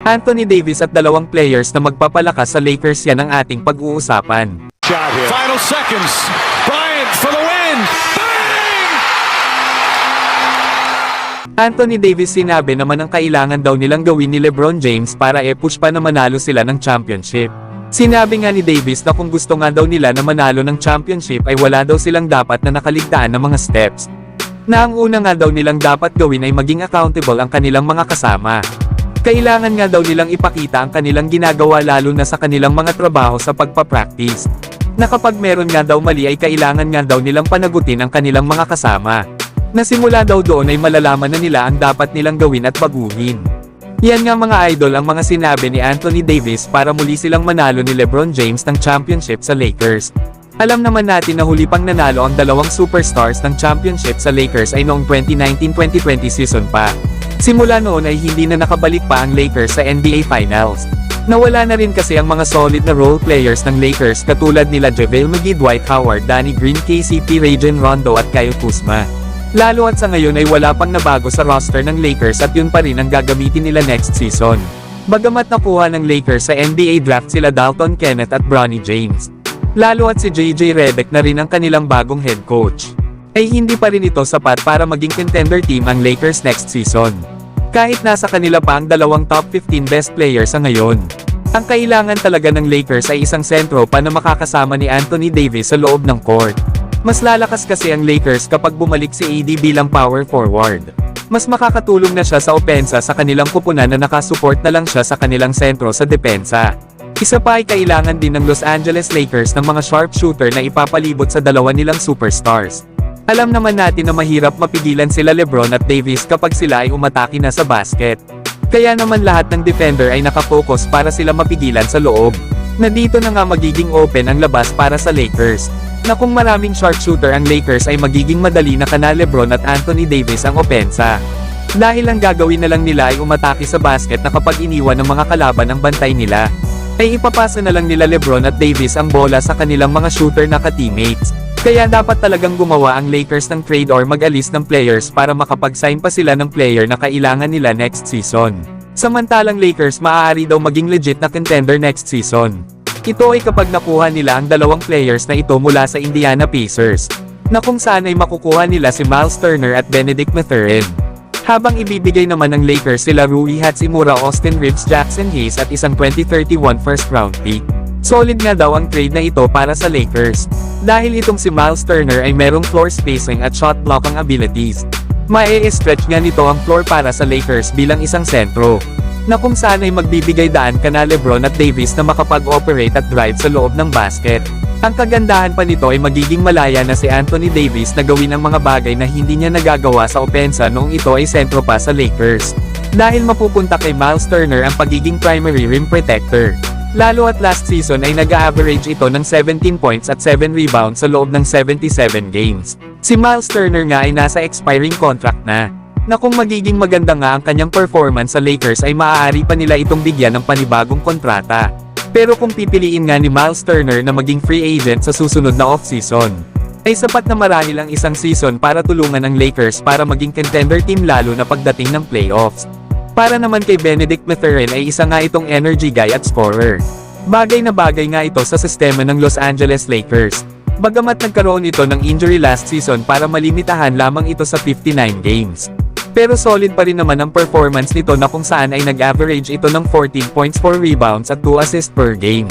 Anthony Davis at dalawang players na magpapalakas sa Lakers, yan ang ating pag-uusapan. Final seconds. Bryant for the win. Bang! Anthony Davis sinabi naman ang kailangan daw nilang gawin ni LeBron James para push pa na manalo sila ng championship. Sinabi nga ni Davis na kung gusto nga daw nila na manalo ng championship ay wala daw silang dapat na nakaligtaan ng mga steps. Na ang una nga daw nilang dapat gawin ay maging accountable ang kanilang mga kasama. Kailangan nga daw nilang ipakita ang kanilang ginagawa lalo na sa kanilang mga trabaho sa pagpa-practice. Na kapag meron nga daw mali ay kailangan nga daw nilang panagutin ang kanilang mga kasama. Na simula daw doon ay malalaman na nila ang dapat nilang gawin at baguhin. Yan nga mga idol ang mga sinabi ni Anthony Davis para muli silang manalo ni LeBron James ng championship sa Lakers. Alam naman natin na huli pang nanalo ang dalawang superstars ng championship sa Lakers ay noong 2019-2020 season pa. Simula noon ay hindi na nakabalik pa ang Lakers sa NBA Finals. Nawala na rin kasi ang mga solid na role players ng Lakers katulad nila JaVale McGee, Dwight Howard, Danny Green, KCP, Rajon Rondo at Kyle Kuzma. Lalo at sa ngayon ay wala pang nabago sa roster ng Lakers at yun pa rin ang gagamitin nila next season. Bagamat nakuha ng Lakers sa NBA draft sila Dalton Kenneth at Bronny James. Lalo at si JJ Redick na rin ang kanilang bagong head coach. Ay hindi pa rin ito sapat para maging contender team ang Lakers next season. Kahit nasa kanila pa ang dalawang top 15 best players sa ngayon. Ang kailangan talaga ng Lakers ay isang sentro pa na makakasama ni Anthony Davis sa loob ng court. Mas lalakas kasi ang Lakers kapag bumalik si AD bilang power forward. Mas makakatulong na siya sa opensa sa kanilang kupunan na nakasupport na lang siya sa kanilang sentro sa depensa. Isa pa ay kailangan din ng Los Angeles Lakers ng mga sharpshooter na ipapalibot sa dalawa nilang superstars. Alam naman natin na mahirap mapigilan sila LeBron at Davis kapag sila ay umatake na sa basket. Kaya naman lahat ng defender ay nakafocus para sila mapigilan sa loob. Na dito na nga magiging open ang labas para sa Lakers. Na kung maraming sharpshooter ang Lakers ay magiging madali na kana LeBron at Anthony Davis ang opensa. Dahil ang gagawin na lang nila ay umatake sa basket na kapag iniwan ng mga kalaban ang bantay nila, ay ipapasa na lang nila LeBron at Davis ang bola sa kanilang mga shooter na ka-teammates. Kaya dapat talagang gumawa ang Lakers ng trade or mag-alis ng players para makapag-sign pa sila ng player na kailangan nila next season. Samantalang Lakers maaari daw maging legit na contender next season. Ito ay kapag nakuha nila ang dalawang players na ito mula sa Indiana Pacers, na kung saan ay makukuha nila si Miles Turner at Benedict Mathurin. Habang ibibigay naman ng Lakers sila Rui Hachimura, Austin Reeves, Jackson Hayes at isang 2031 first round pick. Solid nga daw ang trade na ito para sa Lakers. Dahil itong si Miles Turner ay merong floor spacing at shot blocking abilities. Mae-stretch nga nito ang floor para sa Lakers bilang isang sentro. Na kung saan ay magbibigay daan kana LeBron at Davis na makapag-operate at drive sa loob ng basket. Ang kagandahan pa nito ay magiging malaya na si Anthony Davis na gawin ang mga bagay na hindi niya nagagawa sa opensa noong ito ay sentro pa sa Lakers. Dahil mapupunta kay Miles Turner ang pagiging primary rim protector. Lalo at last season ay nag-average ito ng 17 points at 7 rebounds sa loob ng 77 games. Si Miles Turner nga ay nasa expiring contract na kung magiging maganda nga ang kanyang performance sa Lakers ay maaari pa nila itong bigyan ng panibagong kontrata. Pero kung pipiliin nga ni Miles Turner na maging free agent sa susunod na off-season, ay sapat na marahil ang isang season para tulungan ang Lakers para maging contender team lalo na pagdating ng playoffs. Para naman kay Benedict Mathurin ay isa nga itong energy guy at scorer. Bagay na bagay nga ito sa sistema ng Los Angeles Lakers. Bagamat nagkaroon ito ng injury last season para malimitahan lamang ito sa 59 games. Pero solid pa rin naman ang performance nito na kung saan ay nag-average ito ng 14 points, 4 rebounds at 2 assists per game.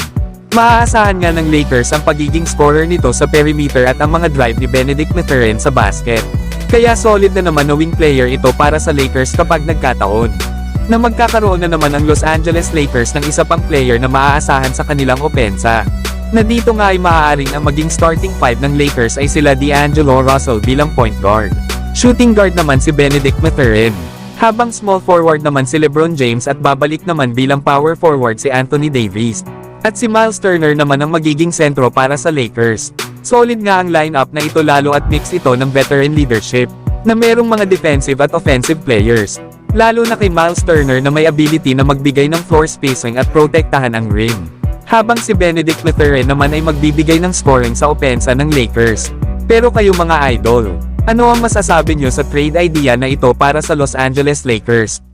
Maaasahan nga ng Lakers ang pagiging scorer nito sa perimeter at ang mga drive ni Benedict Mathurin sa basket. Kaya solid na naman na wing player ito para sa Lakers kapag nagkataon na magkakaroon na naman ang Los Angeles Lakers ng isa pang player na maaasahan sa kanilang opensa. Na dito nga ay maaaring ang maging starting 5 ng Lakers ay sila D'Angelo Russell bilang point guard. Shooting guard naman si Benedict Mathurin. Habang small forward naman si LeBron James at babalik naman bilang power forward si Anthony Davis. At si Miles Turner naman ang magiging sentro para sa Lakers. Solid nga ang lineup na ito lalo at mix ito ng veteran leadership, na merong mga defensive at offensive players. Lalo na kay Miles Turner na may ability na magbigay ng floor spacing at protektahan ang rim. Habang si Benedict Mathurin naman ay magbibigay ng scoring sa opensa ng Lakers. Pero kayo mga idol, ano ang masasabi nyo sa trade idea na ito para sa Los Angeles Lakers?